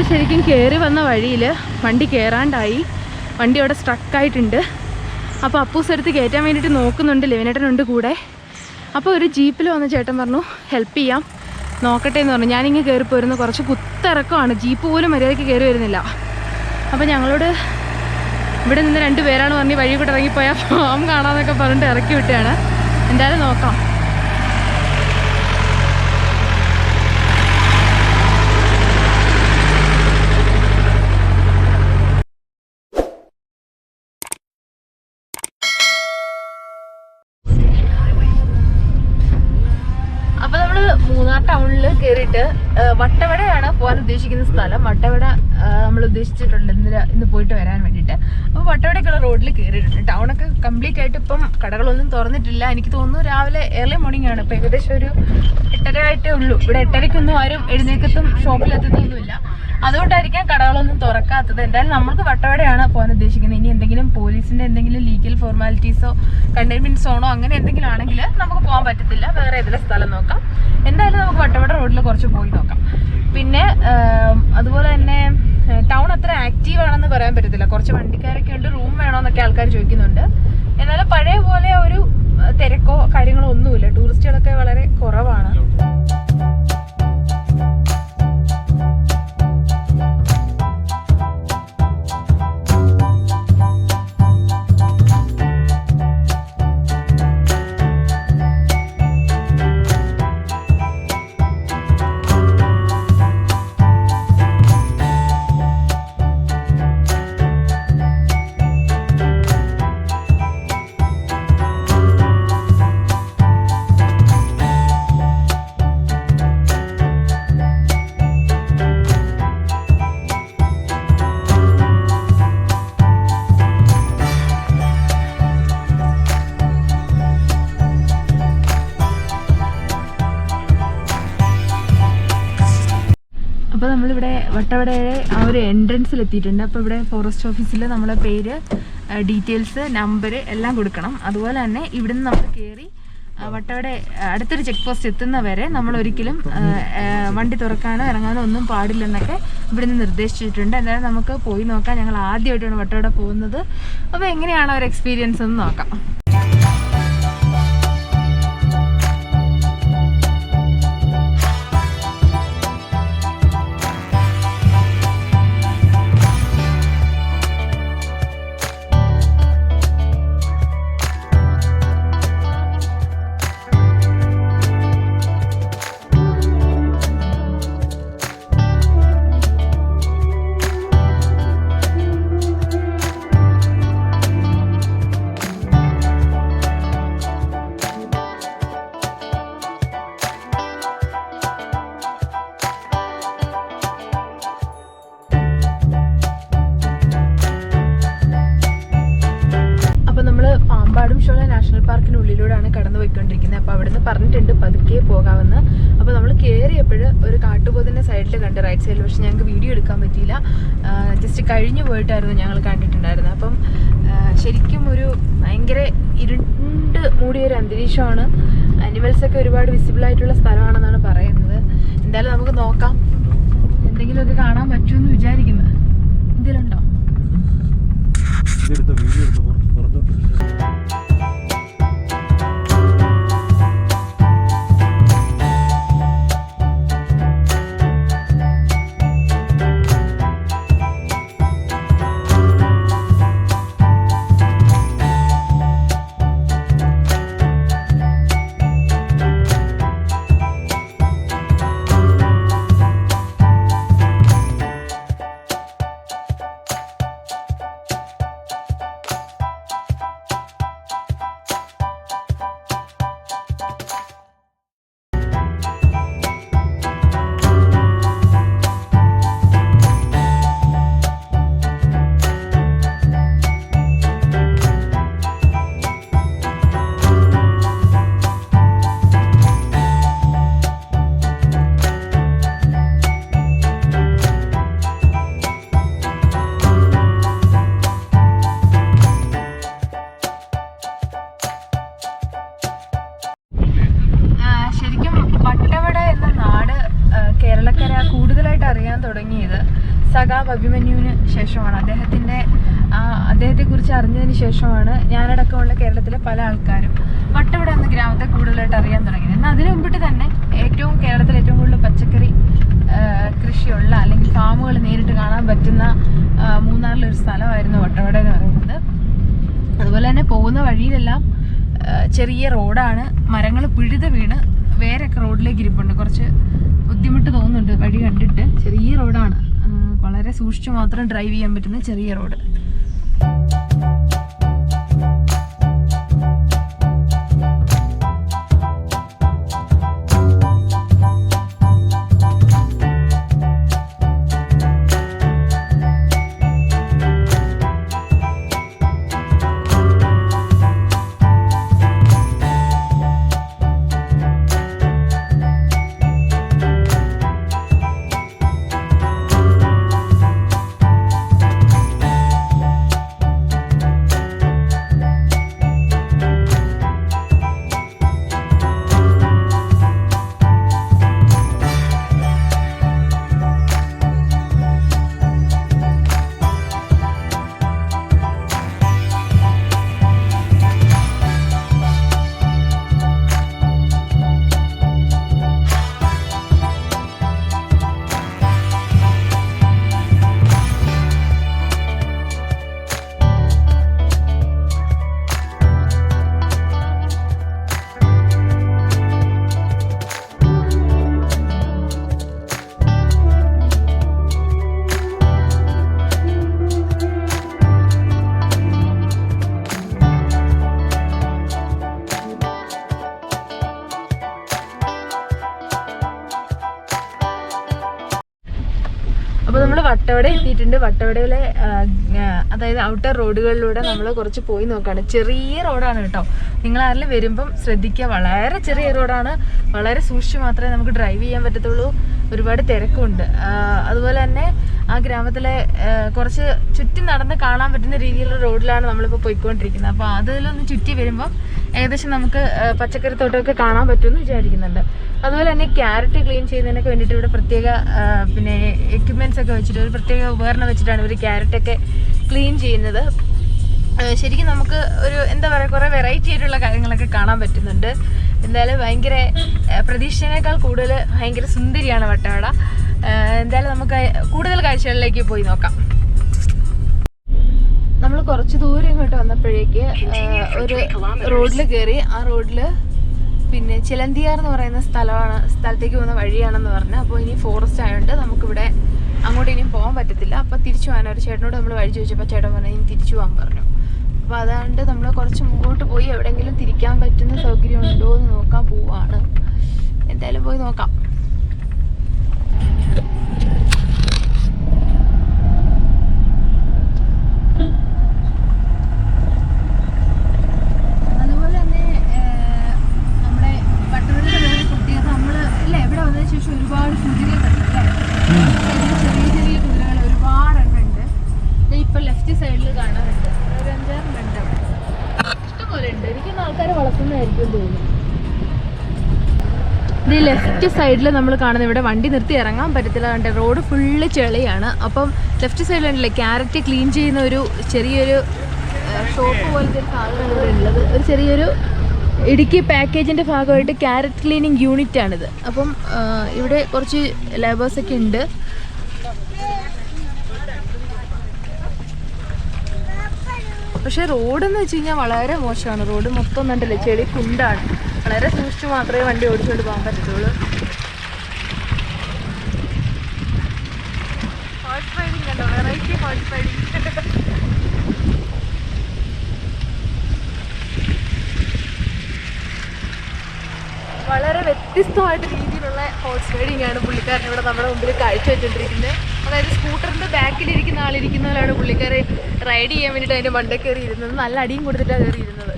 ശരിക്കും കയറി വന്ന വഴിയിൽ വണ്ടി കയറാണ്ടായി. വണ്ടി അവിടെ സ്ട്രക്കായിട്ടുണ്ട്. അപ്പോൾ അപ്പൂസ് എടുത്ത് കയറ്റാൻ വേണ്ടിയിട്ട് നോക്കുന്നുണ്ട്. ലെവിനേട്ടനുണ്ട് കൂടെ. അപ്പോൾ ഒരു ജീപ്പിൽ വന്ന ചേട്ടൻ പറഞ്ഞു ഹെൽപ്പ് ചെയ്യാം നോക്കട്ടെ എന്ന് പറഞ്ഞു. ഞാനിങ്ങനെ കയറി പോരുന്നു. കുറച്ച് കുത്തിറക്കമാണ്. ജീപ്പ് പോലും മര്യാദയ്ക്ക് കയറി വരുന്നില്ല. അപ്പോൾ ഞങ്ങളോട് ഇവിടെ നിന്ന് 2 പേരാണ് പറഞ്ഞ് വഴി കൂടെ ഇറങ്ങിപ്പോയാൽ ഫാം കാണാമെന്നൊക്കെ പറഞ്ഞിട്ട് ഇറക്കി വിട്ടാണ്. എന്തായാലും നോക്കാം. അപ്പോൾ നമ്മൾ മൂന്നാർ ടൗണിൽ കയറിയിട്ട് വട്ടവടയാണ് പോകാൻ ഉദ്ദേശിക്കുന്ന സ്ഥലം. വട്ടവട നമ്മൾ ഉദ്ദേശിച്ചിട്ടുണ്ട് ഇന്ന് പോയിട്ട് വരാൻ വേണ്ടിയിട്ട്. അപ്പോൾ വട്ടവടയ്ക്കുള്ള റോഡിൽ കയറിയിട്ടുണ്ട്. ടൗണൊക്കെ കംപ്ലീറ്റ് ആയിട്ട് ഇപ്പം കടകളൊന്നും തുറന്നിട്ടില്ല. എനിക്ക് തോന്നുന്നു രാവിലെ ഏർലി മോർണിംഗ് ആണ്. ഇപ്പം ഏകദേശം ഒരു 8:30 ആയിട്ടേ ഉള്ളൂ. ഇവിടെ 8:30ക്കൊന്നും ആരും എഴുന്നേക്കത്തും ഷോപ്പിലെത്തത്തൊന്നുമില്ല. അതുകൊണ്ടായിരിക്കാം കടകളൊന്നും തുറക്കാത്തത്. എന്തായാലും നമുക്ക് വട്ടവടയാണ് പോകാൻ ഉദ്ദേശിക്കുന്നത്. ഇനി എന്തെങ്കിലും പോലീസിൻ്റെ എന്തെങ്കിലും ലീഗൽ ഫോർമാലിറ്റീസോ കണ്ടെയ്ൻമെൻറ്റ് സോണോ അങ്ങനെ എന്തെങ്കിലും ആണെങ്കിൽ നമുക്ക് പോകാൻ പറ്റത്തില്ല. വേറെ ഏതെങ്കിലും സ്ഥലം നോക്കാം. എന്തായാലും നമുക്ക് വട്ടവട റോഡിൽ കുറച്ച് പോയി നോക്കാം. പിന്നെ അതുപോലെ തന്നെ ടൗൺ അത്ര ആക്റ്റീവ് ആണെന്ന് പറയാൻ പറ്റത്തില്ല. കുറച്ച് വണ്ടിക്കാരൊക്കെ ഉണ്ട്. റൂം വേണമെന്നൊക്കെ ആൾക്കാർ ചോദിക്കുന്നുണ്ട്. എന്നാലും പഴയ പോലെ ഒരു തിരക്കോ കാര്യങ്ങളോ ഒന്നുമില്ല. ടൂറിസ്റ്റുകളൊക്കെ വളരെ കുറവാണ്. അപ്പോൾ നമ്മളിവിടെ വട്ടവടയുടെ ആ ഒരു എൻട്രൻസിൽ എത്തിയിട്ടുണ്ട്. അപ്പോൾ ഇവിടെ ഫോറസ്റ്റ് ഓഫീസിൽ നമ്മളെ പേര്, ഡീറ്റെയിൽസ്, നമ്പർ എല്ലാം കൊടുക്കണം. അതുപോലെ തന്നെ ഇവിടുന്ന് നമ്മൾ കയറി വട്ടവട അടുത്തൊരു ചെക്ക് പോസ്റ്റ് എത്തുന്നവരെ നമ്മൾ ഒരിക്കലും വണ്ടി തുറക്കാനോ ഇറങ്ങാനോ ഒന്നും പാടില്ലെന്നൊക്കെ ഇവിടുന്ന് നിർദ്ദേശിച്ചിട്ടുണ്ട്. എന്തായാലും നമുക്ക് പോയി നോക്കാം. ഞങ്ങൾ ആദ്യമായിട്ടാണ് വട്ടവട പോകുന്നത്. അപ്പോൾ എങ്ങനെയാണ് ഒരു എക്സ്പീരിയൻസ് എന്ന് നോക്കാം. പാമ്പാടുംശോല നാഷണൽ പാർക്കിനുള്ളിലൂടെയാണ് കടന്നു പോയിക്കൊണ്ടിരിക്കുന്നത്. അപ്പോൾ അവിടെ നിന്ന് പറഞ്ഞിട്ടുണ്ട് പതുക്കെ പോകാമെന്ന്. അപ്പോൾ നമ്മൾ കയറിയപ്പോൾ ഒരു കാട്ടുപോത്തിൻ്റെ സൈഡിൽ കണ്ട്, റൈറ്റ് സൈഡിൽ. പക്ഷെ ഞങ്ങൾക്ക് വീഡിയോ എടുക്കാൻ പറ്റിയില്ല. ജസ്റ്റ് കഴിഞ്ഞു പോയിട്ടായിരുന്നു ഞങ്ങൾ കണ്ടിട്ടുണ്ടായിരുന്നത്. അപ്പം ശരിക്കും ഒരു ഭയങ്കര ഇരുണ്ട് മൂടിയൊരു അന്തരീക്ഷമാണ്. അനിമൽസൊക്കെ ഒരുപാട് വിസിബിളായിട്ടുള്ള സ്ഥലമാണെന്നാണ് പറയുന്നത്. എന്തായാലും നമുക്ക് നോക്കാം, എന്തെങ്കിലുമൊക്കെ കാണാൻ പറ്റുമെന്ന് വിചാരിക്കുന്നത്. ഇതിലുണ്ടോ? സഖാവ് അഭിമന്യുവിന് ശേഷമാണ്, അദ്ദേഹത്തെക്കുറിച്ച് അറിഞ്ഞതിന് ശേഷമാണ് ഞാനടക്കമുള്ള കേരളത്തിലെ പല ആൾക്കാരും വട്ടവട എന്ന ഗ്രാമത്തെ കൂടുതലായിട്ട് അറിയാൻ തുടങ്ങിയത്. എന്നാൽ അതിനു മുമ്പിട്ട് തന്നെ കേരളത്തിൽ ഏറ്റവും കൂടുതൽ പച്ചക്കറി കൃഷിയുള്ള അല്ലെങ്കിൽ ഫാമുകൾ നേരിട്ട് കാണാൻ പറ്റുന്ന മൂന്നാറിലൊരു സ്ഥലമായിരുന്നു വട്ടവട എന്ന് പറയുന്നത്. അതുപോലെ തന്നെ പോകുന്ന വഴിയിലെല്ലാം ചെറിയ റോഡാണ്, മരങ്ങൾ പിഴുത് വീണ് വേരൊക്കെ റോഡിലേക്ക് ഇരിപ്പുണ്ട്. കുറച്ച് ബുദ്ധിമുട്ട് തോന്നുന്നുണ്ട് വഴി കണ്ടിട്ട്. ചെറിയ റോഡാണ്, വളരെ സൂക്ഷിച്ചു മാത്രം ഡ്രൈവ് ചെയ്യാൻ പറ്റുന്ന ചെറിയ റോഡ്. അപ്പോൾ നമ്മൾ വട്ടവട എത്തിയിട്ടുണ്ട്. വട്ടവടയിലെ അതായത് ഔട്ടർ റോഡുകളിലൂടെ നമ്മൾ കുറച്ച് പോയി നോക്കുകയാണ്. ചെറിയ റോഡാണ് കേട്ടോ, നിങ്ങൾ ആരെങ്കിലും വരുമ്പം ശ്രദ്ധിക്കുക. വളരെ ചെറിയ റോഡാണ്, വളരെ സൂക്ഷിച്ച് മാത്രമേ നമുക്ക് ഡ്രൈവ് ചെയ്യാൻ പറ്റത്തുള്ളൂ. ഒരുപാട് തിരക്കുണ്ട്. അതുപോലെ തന്നെ ആ ഗ്രാമത്തിലെ കുറച്ച് ചുറ്റി നടന്ന് കാണാൻ പറ്റുന്ന രീതിയിലുള്ള റോഡിലാണ് നമ്മളിപ്പോൾ പോയിക്കൊണ്ടിരിക്കുന്നത്. അപ്പോൾ അതിലൊന്ന് ചുറ്റി വരുമ്പം ഏകദേശം നമുക്ക് പച്ചക്കറി തോട്ടമൊക്കെ കാണാൻ പറ്റുമെന്ന് വിചാരിക്കുന്നുണ്ട്. അതുപോലെ തന്നെ ക്യാരറ്റ് ക്ലീൻ ചെയ്യുന്നതിനൊക്കെ വേണ്ടിയിട്ട് ഇവിടെ പ്രത്യേക പിന്നെ എക്യുപ്മെൻറ്റ്സ് ഒക്കെ വെച്ചിട്ട് ഒരു പ്രത്യേക ഉപകരണം വെച്ചിട്ടാണ് ഇവർ ക്യാരറ്റൊക്കെ ക്ലീൻ ചെയ്യുന്നത്. ശരിക്കും നമുക്ക് ഒരു എന്താ പറയുക, കുറേ വെറൈറ്റി ആയിട്ടുള്ള കാര്യങ്ങളൊക്കെ കാണാൻ പറ്റുന്നുണ്ട്. എന്തായാലും ഭയങ്കര പ്രതീക്ഷിച്ചതിനേക്കാൾ കൂടുതൽ ഭയങ്കര സുന്ദരിയാണ് വട്ടവട. എന്തായാലും നമുക്ക് കൂടുതൽ കാഴ്ചകളിലേക്ക് പോയി നോക്കാം. നമ്മൾ കുറച്ച് ദൂരം ഇങ്ങോട്ട് വന്നപ്പോഴേക്ക് ഒരു റോഡിൽ കയറി. ആ റോഡിൽ പിന്നെ ചിലന്തിയാർ എന്ന് പറയുന്ന സ്ഥലത്തേക്ക് പോകുന്ന വഴിയാണെന്ന് പറഞ്ഞു. അപ്പോൾ ഇനി ഫോറസ്റ്റ് ആയതുകൊണ്ട് നമുക്കിവിടെ അങ്ങോട്ട് ഇനിയും പോകാൻ പറ്റത്തില്ല. അപ്പോൾ തിരിച്ചു പോകാൻ ഒരു ചേട്ടനോട് നമ്മൾ വഴി ചോദിച്ചപ്പോൾ ചേട്ടൻ പറഞ്ഞു ഇനി തിരിച്ചു പോകാൻ പറഞ്ഞു. അപ്പോൾ അതുകൊണ്ട് നമ്മൾ കുറച്ച് മുമ്പോട്ട് പോയി എവിടെയെങ്കിലും തിരിക്കാൻ പറ്റുന്ന സൗകര്യം ഉണ്ടോ എന്ന് നോക്കാൻ പോവാണ്. എന്തായാലും പോയി നോക്കാം. അതുപോലെ തന്നെ നമ്മുടെ വട്ടവടയിലെ വേറെ പ്രത്യേകത, നമ്മൾ അല്ലേ ഇവിടെ വന്നതിന് ശേഷം ഒരുപാട് കുതിരകളുണ്ട് അല്ലേ, ചെറിയ ചെറിയ കുതിരകൾ ഒരുപാട് എണ്ണം ഉണ്ട്. ഇപ്പൊ ലെഫ്റ്റ് സൈഡിൽ കാണാറുണ്ട്, ഒരു 5-6 ഉണ്ട് അവിടെ, ഇഷ്ടംപോലെ ഉണ്ട്. എനിക്കൊന്നും ആൾക്കാർ വളർത്തുന്നതായിരിക്കും തോന്നുന്നു. ഇത് ലെഫ്റ്റ് സൈഡിൽ നമ്മൾ കാണുന്നത്, ഇവിടെ വണ്ടി നിർത്തി ഇറങ്ങാൻ പറ്റത്തില്ല, കണ്ടേ റോഡ് ഫുള്ള് ചെളിയാണ്. അപ്പം ലെഫ്റ്റ് സൈഡിലുണ്ടല്ലേ ക്യാരറ്റ് ക്ലീൻ ചെയ്യുന്ന ഒരു ചെറിയൊരു ഷോപ്പ് പോലത്തെ ഒരു സാധനമാണ് ഇവിടെ ഉള്ളത്. ഒരു ചെറിയൊരു ഇടുക്കി പാക്കേജിൻ്റെ ഭാഗമായിട്ട് ക്യാരറ്റ് ക്ലീനിങ് യൂണിറ്റ് ആണിത്. അപ്പം ഇവിടെ കുറച്ച് ലേബേഴ്സൊക്കെ ഉണ്ട്. പക്ഷേ റോഡെന്ന് വെച്ച് കഴിഞ്ഞാൽ വളരെ മോശമാണ്. റോഡ് മൊത്തം കണ്ടില്ലേ ചെളി കുണ്ടാണ്. വളരെ സൂക്ഷിച്ച് മാത്രമേ വണ്ടി ഓടിച്ചുകൊണ്ട് പോകാൻ പറ്റത്തുള്ളൂ. ഹോഴ്സ് റൈഡിങ് കണ്ടോ, വെറൈറ്റി ഹോഴ്സ് റൈഡിങ്. വളരെ വ്യത്യസ്തമായിട്ട് രീതിയിലുള്ള ഹോഴ്സ് റൈഡിങ് ആണ് പുള്ളിക്കാരൻ ഇവിടെ നമ്മുടെ മുമ്പിൽ കാഴ്ചവെച്ചുകൊണ്ടിരിക്കുന്നത്. അതായത് സ്കൂട്ടറിൻ്റെ ബാക്കിലിരിക്കുന്ന ആളിരിക്കുന്ന പോലെയാണ് പുള്ളിക്കാരെ റൈഡ് ചെയ്യാൻ വേണ്ടിയിട്ട് അതിൻ്റെ മണ്ടേ കയറി ഇരുന്നത്. നല്ല അടിയും കൊടുത്തിട്ടാണ് കയറി ഇരുന്നത്.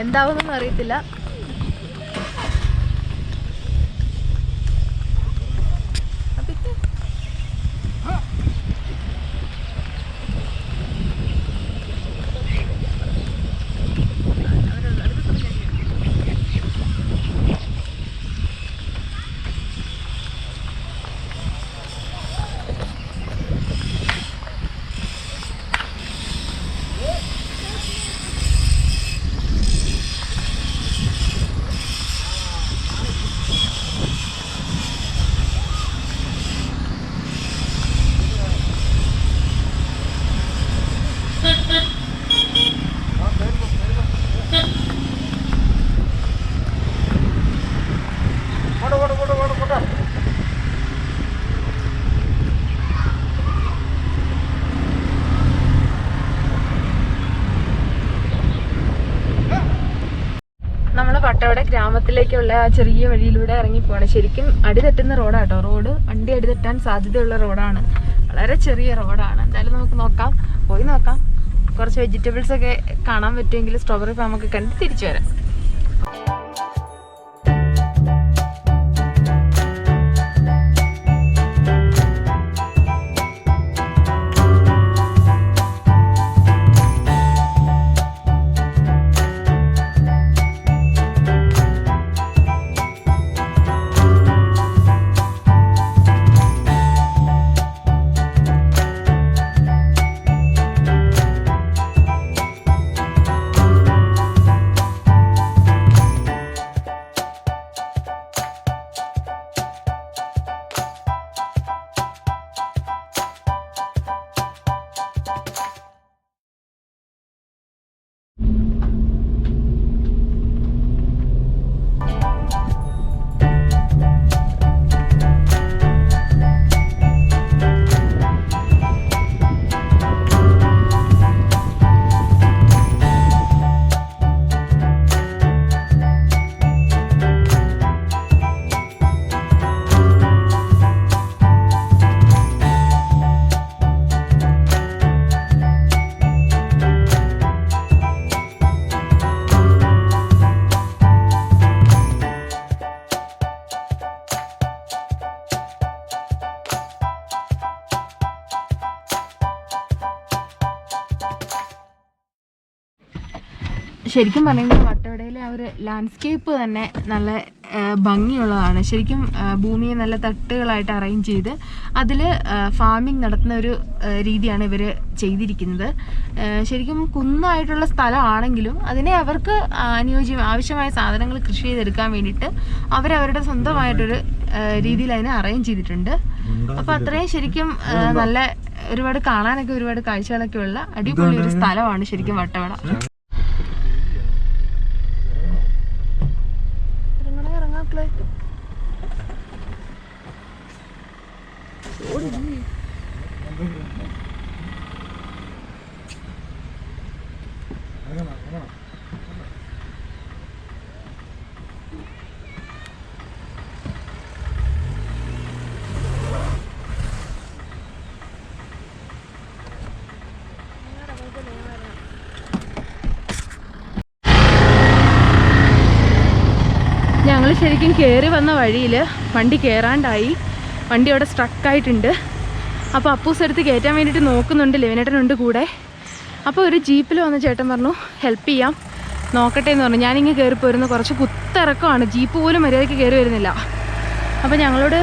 എന്താവുമെന്നൊന്നും അറിയത്തില്ല. ടൗണിലേക്കുള്ള ആ ചെറിയ വഴിയിലൂടെ ഇറങ്ങിപ്പോവാണ്. ശരിക്കും അടിതെറ്റുന്ന റോഡാട്ടോ. റോഡ് വണ്ടി അടിതെറ്റാൻ സാധ്യതയുള്ള റോഡാണ്. വളരെ ചെറിയ റോഡാണ്. എന്തായാലും നമുക്ക് നോക്കാം, പോയി നോക്കാം. കുറച്ച് വെജിറ്റബിൾസ് ഒക്കെ കാണാൻ പറ്റുമെങ്കിൽ സ്ട്രോബെറി ഫാമൊക്കെ കണ്ട് തിരിച്ചു വരാം. ശരിക്കും പറയുമ്പോൾ വട്ടവടയിലെ ആ ഒരു ലാൻഡ്സ്കേപ്പ് തന്നെ നല്ല ഭംഗിയുള്ളതാണ്. ശരിക്കും ഭൂമിയെ നല്ല തട്ടുകളായിട്ട് അറേഞ്ച് ചെയ്ത് അതിൽ ഫാമിംഗ് നടത്തുന്ന ഒരു രീതിയാണ് ഇവർ ചെയ്തിരിക്കുന്നത്. ശരിക്കും കുന്നായിട്ടുള്ള സ്ഥലമാണെങ്കിലും അതിനെ അവർക്ക് ആവശ്യമായ സാധനങ്ങൾ കൃഷി ചെയ്തെടുക്കാൻ വേണ്ടിയിട്ട് അവരവരുടെ സ്വന്തമായിട്ടൊരു രീതിയിൽ അതിനെ അറേഞ്ച് ചെയ്തിട്ടുണ്ട്. അപ്പോൾ അത്രയും ശരിക്കും നല്ല ഒരുപാട് കാണാനൊക്കെ ഒരുപാട് കാഴ്ചകളൊക്കെ ഉള്ള അടിപൊളി ഒരു സ്ഥലമാണ് ശരിക്കും വട്ടവട. ഞങ്ങൾ ശരിക്കും കയറി വന്ന വഴിയിൽ വണ്ടി കയറാണ്ടായി. വണ്ടി അവിടെ സ്ട്രക്കായിട്ടുണ്ട്. അപ്പോൾ അപ്പൂസ് എടുത്ത് കയറ്റാൻ വേണ്ടിയിട്ട് നോക്കുന്നുണ്ട്. ലെവിനേട്ടനുണ്ട് കൂടെ. അപ്പോൾ ഒരു ജീപ്പിൽ വന്ന ചേട്ടൻ പറഞ്ഞു ഹെൽപ്പ് ചെയ്യാം, നോക്കട്ടെ എന്ന് പറഞ്ഞു. ഞാനിങ്ങനെ കയറി പോരുന്നു. കുറച്ച് കുത്തിറക്കമാണ്, ജീപ്പ് പോലും മര്യാദയ്ക്ക് കയറി വരുന്നില്ല. അപ്പോൾ ഞങ്ങളോട്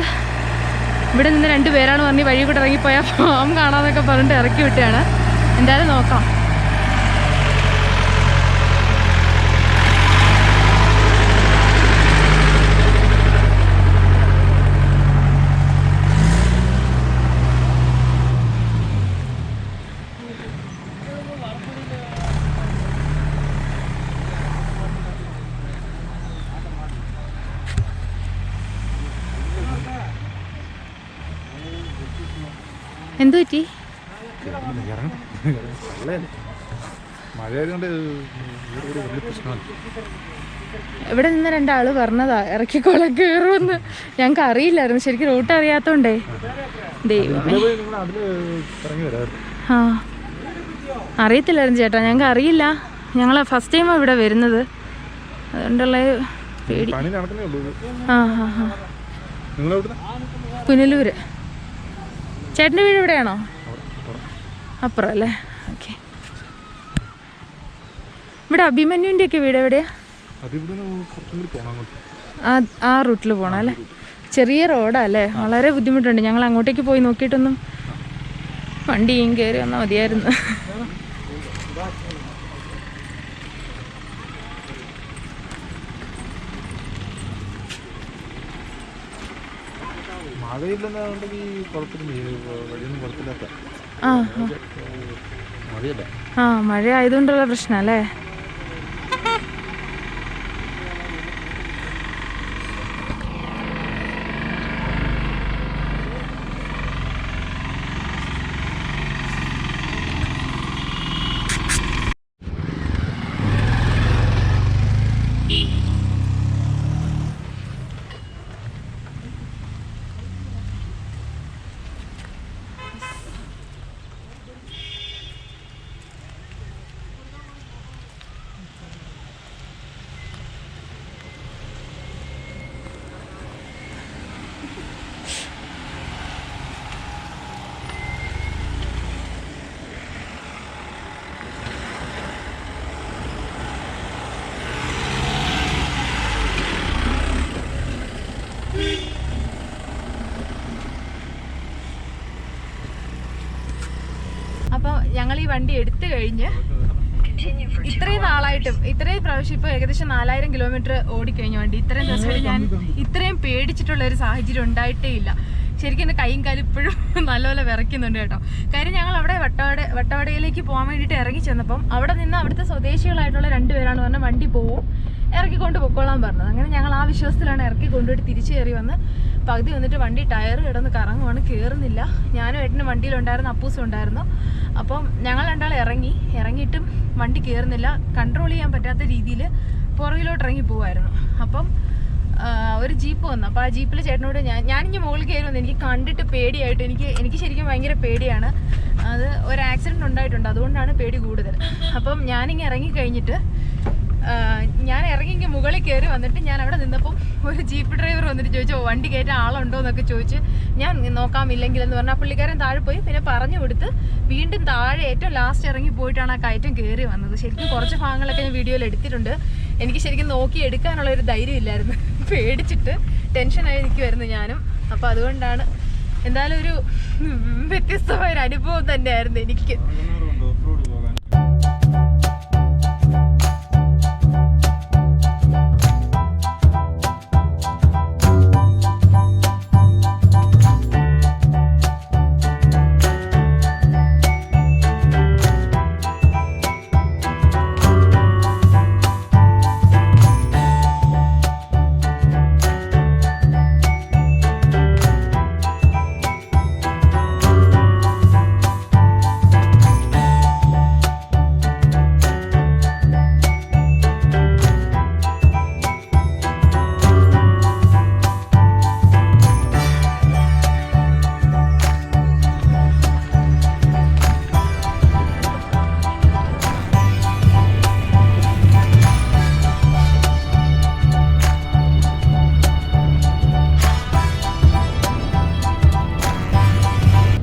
ഇവിടെ നിന്ന് 2 പേരാണ് പറഞ്ഞ് വഴി കൂടെ ഇറങ്ങിപ്പോയാൽ ഫാം കാണാമെന്നൊക്കെ പറഞ്ഞിട്ട് ഇറക്കി വിട്ടാണ്. എന്തായാലും നോക്കാം. എന്തു പറ്റി? ഇവിടെ നിന്ന് 2 ആള് പറഞ്ഞതാ ഇറക്കിക്കോളെ കയറുമെന്ന്. ഞങ്ങൾക്ക് അറിയില്ലായിരുന്നു, ശരിക്കും റൂട്ട് അറിയാത്തോണ്ടേ. ദൈവമേ, ആ അറിയത്തില്ലായിരുന്നു ചേട്ടാ, ഞങ്ങൾക്ക് അറിയില്ല. ഞങ്ങൾ ഫസ്റ്റ് ടൈമാണ് ഇവിടെ വരുന്നത്, അതുകൊണ്ടുള്ള പേടി. ആ ഹാ ഹാ, പുനലൂര്. ചേട്ടൻ്റെ വീട് ഇവിടെയാണോ? അപ്പുറം അല്ലേ? ഓക്കെ. ഇവിടെ അഭിമന്യുവിൻ്റെ ഒക്കെ വീട് എവിടെയാ? ആ റൂട്ടിൽ പോകണം അല്ലേ? ചെറിയ റോഡാ അല്ലേ? വളരെ ബുദ്ധിമുട്ടുണ്ട്. ഞങ്ങൾ അങ്ങോട്ടേക്ക് പോയി നോക്കിയിട്ടൊന്നും വണ്ടിയും കയറി വന്നാൽ മതിയായിരുന്നു. ആ മഴ ആയതുകൊണ്ടുള്ള പ്രശ്നം അല്ലേ? ഞങ്ങൾ ഈ വണ്ടി എടുത്തു കഴിഞ്ഞ് ഇത്രയും നാളായിട്ടും ഇത്രയും പ്രാവശ്യം ഇപ്പോൾ ഏകദേശം 4000 കിലോമീറ്റർ ഓടിക്കഴിഞ്ഞ വണ്ടി ഇത്രയും ദിവസമായിട്ട് ഞാൻ ഇത്രയും പേടിച്ചിട്ടുള്ള ഒരു സാഹചര്യം ഉണ്ടായിട്ടേ ഇല്ല. ശരിക്കും എൻ്റെ കൈയും കാലും ഇപ്പോഴും നല്ലപോലെ വിറയ്ക്കുന്നുണ്ട് കേട്ടോ. കാര്യം ഞങ്ങൾ അവിടെ വട്ടവടയിലേക്ക് പോകാൻ വേണ്ടിയിട്ട് ഇറങ്ങി ചെന്നപ്പം അവിടെ നിന്ന് അവിടുത്തെ സ്വദേശികളായിട്ടുള്ള 2 പേരാണ് പറഞ്ഞാൽ വണ്ടി പോവും ഇറക്കിക്കൊണ്ട് പൊക്കോളാൻ പറഞ്ഞത്. അങ്ങനെ ഞങ്ങൾ ആ വിശ്വാസത്തിലാണ് ഇറക്കി കൊണ്ടുപോയിട്ട് തിരിച്ചു കയറി വന്ന് പകുതി വന്നിട്ട് വണ്ടി ടയർ കിടന്ന് കറങ്ങുവാണ്, കയറുന്നില്ല. ഞാനും ഏട്ടനും വണ്ടിയിലുണ്ടായിരുന്നു, അപ്പൂസും ഉണ്ടായിരുന്നു. അപ്പം ഞങ്ങൾ രണ്ടാൾ ഇറങ്ങിയിട്ടും വണ്ടി കയറുന്നില്ല. കൺട്രോൾ ചെയ്യാൻ പറ്റാത്ത രീതിയിൽ പുറകിലോട്ട് ഇറങ്ങി പോവായിരുന്നു. അപ്പം ഒരു ജീപ്പ് വന്നു. അപ്പോൾ ആ ജീപ്പിൽ ചേട്ടനോട് ഞാനിങ്ങനെ മുകളിൽ കയറി വന്നു. എനിക്ക് കണ്ടിട്ട് പേടിയായിട്ട് എനിക്ക് ശരിക്കും ഭയങ്കര പേടിയാണ്. അത് ഒരു ആക്സിഡൻറ്റ് ഉണ്ടായിട്ടുണ്ട്, അതുകൊണ്ടാണ് പേടി കൂടുതൽ. അപ്പം ഞാനിങ്ങനെ ഇറങ്ങിക്കഴിഞ്ഞിട്ട് ഞാൻ ഇറങ്ങി മുകളിൽ കയറി വന്നിട്ട് ഞാൻ അവിടെ നിന്നപ്പം ഒരു ജീപ്പ് ഡ്രൈവർ വന്നിട്ട് ചോദിച്ചു വണ്ടി കയറ്റാൻ ആളുണ്ടോ എന്നൊക്കെ ചോദിച്ച് ഞാൻ നോക്കാമില്ലെങ്കിലെന്ന് പറഞ്ഞാൽ പുള്ളിക്കാരൻ താഴെ പോയി. പിന്നെ പറഞ്ഞു കൊടുത്ത് വീണ്ടും താഴെ ഏറ്റവും ലാസ്റ്റ് ഇറങ്ങി പോയിട്ടാണ് ആ കയറ്റം കയറി വന്നത്. ശരിക്കും കുറച്ച് ഭാഗങ്ങളൊക്കെ ഞാൻ വീഡിയോയിൽ എടുത്തിട്ടുണ്ട്. എനിക്ക് ശരിക്കും നോക്കി എടുക്കാനുള്ള ഒരു ധൈര്യം ഇല്ലായിരുന്നു, പേടിച്ചിട്ട് ടെൻഷനായി നിൽക്കുമായിരുന്നു ഞാനും. അപ്പോൾ അതുകൊണ്ടാണ് എന്തായാലും ഒരു വ്യത്യസ്തമായൊരു അനുഭവം തന്നെയായിരുന്നു എനിക്ക്.